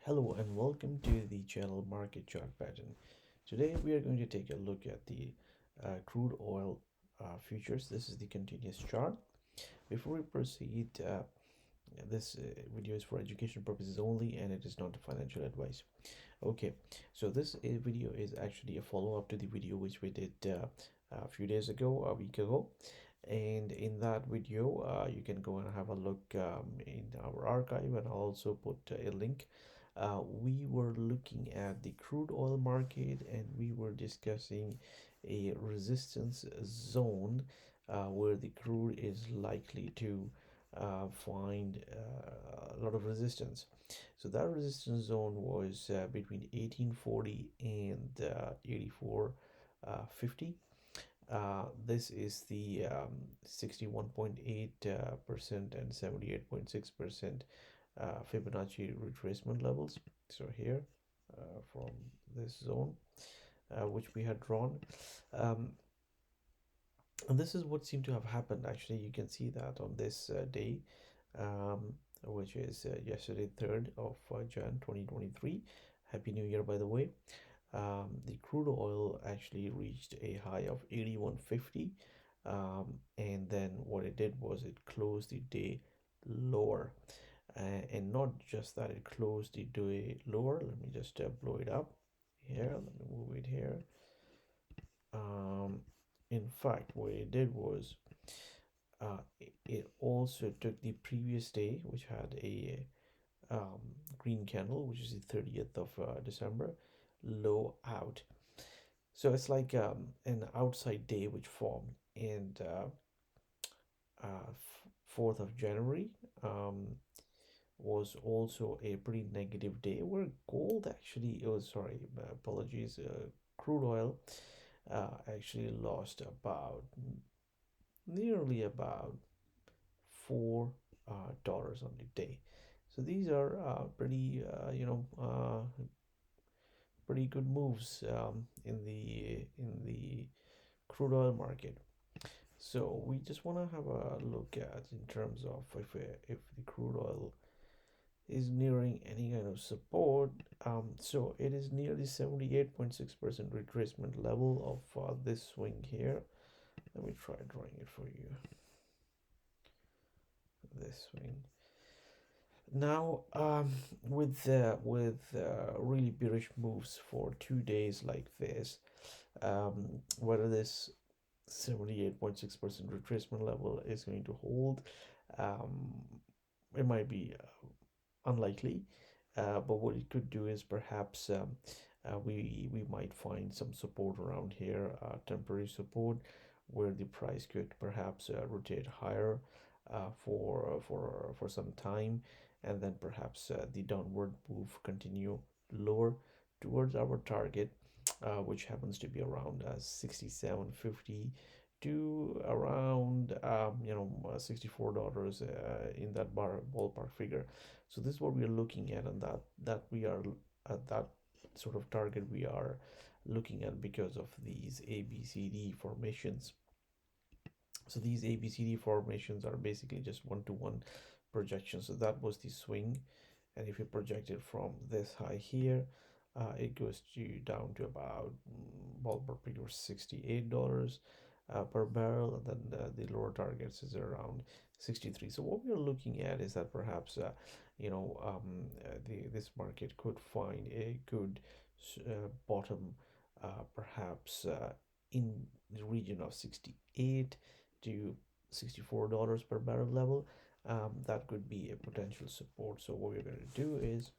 Hello and welcome to the channel Market Chart Pattern. Today we are going to take a look at the crude oil futures. This is the continuous chart. Before we proceed, this video is for education purposes only and it is not financial advice. Okay, so this video is actually a follow-up to the video which we did a few days ago, a week ago. And in that video, you can go and have a look in our archive, and I'll also put a link. We were looking at the crude oil market and we were discussing a resistance zone where the crude is likely to find a lot of resistance. So that resistance zone was between 1840 and 84.50. This is the 61.8% and 78.6% Fibonacci retracement levels. So here from this zone which we had drawn, and this is what seemed to have happened. Actually, you can see that on this day, which is yesterday, 3rd of Jan 2023. Happy New Year, by the way. The crude oil actually reached a high of 81.50, and then what it did was it closed the day lower, and not just that, it closed the day lower. Let me just blow it up here. Let me move it here. In fact, what it did was it also took the previous day, which had a green candle, which is the 30th of December, low out. So it's like an outside day which formed, and 4th of January was also a pretty negative day where gold actually, it was, sorry, apologies, crude oil actually lost about nearly about $4 on the day. So these are pretty pretty good moves in the crude oil market. So we just want to have a look at in terms of if the crude oil is nearing any kind of support. So it is near the 78.6% retracement level of this swing here. Let me try drawing it for you. This swing. Now, with really bearish moves for 2 days like this, whether this 78.6% retracement level is going to hold, um, it might be unlikely. But what it could do is perhaps we might find some support around here, temporary support, where the price could perhaps rotate higher for some time, and then perhaps the downward move continue lower towards our target, which happens to be around 67.50 to around $64 in that ballpark figure. So this is what we are looking at, and that we are at that sort of target we are looking at because of these ABCD formations. So these ABCD formations are basically just one-to-one projections. So that was the swing, and if you project it from this high here, it goes to down to about ballpark figure $68 per barrel, and then the lower targets is around 63. So what we are looking at is that perhaps this market could find a good bottom, perhaps in the region of 68 to $64 per barrel level. That could be a potential support. So what we're going to do is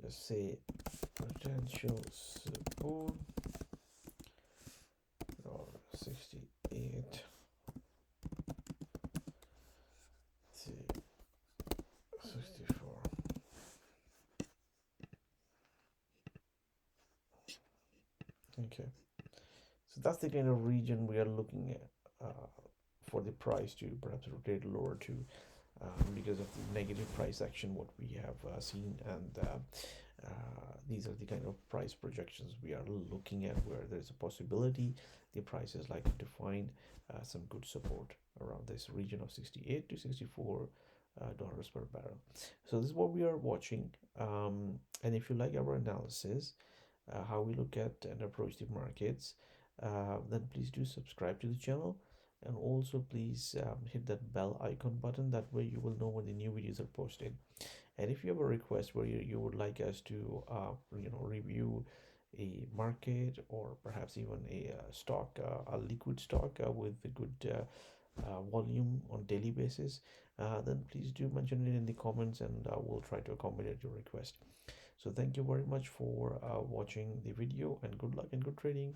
just say potential support or 68 to 64. Okay, so that's the kind of region we are looking at for the price to perhaps rotate lower to, because of the negative price action what we have seen, and these are the kind of price projections we are looking at, where there's a possibility the price is likely to find some good support around this region of 68 to 64 dollars per barrel. So this is what we are watching. And if you like our analysis, how we look at and approach the markets, then please do subscribe to the channel, and also please hit that bell icon button. That way you will know when the new videos are posted. And if you have a request where you would like us to review a market, or perhaps even a stock, a liquid stock with a good volume on daily basis, then please do mention it in the comments, and we'll try to accommodate your request. So thank you very much for watching the video, and good luck and good trading.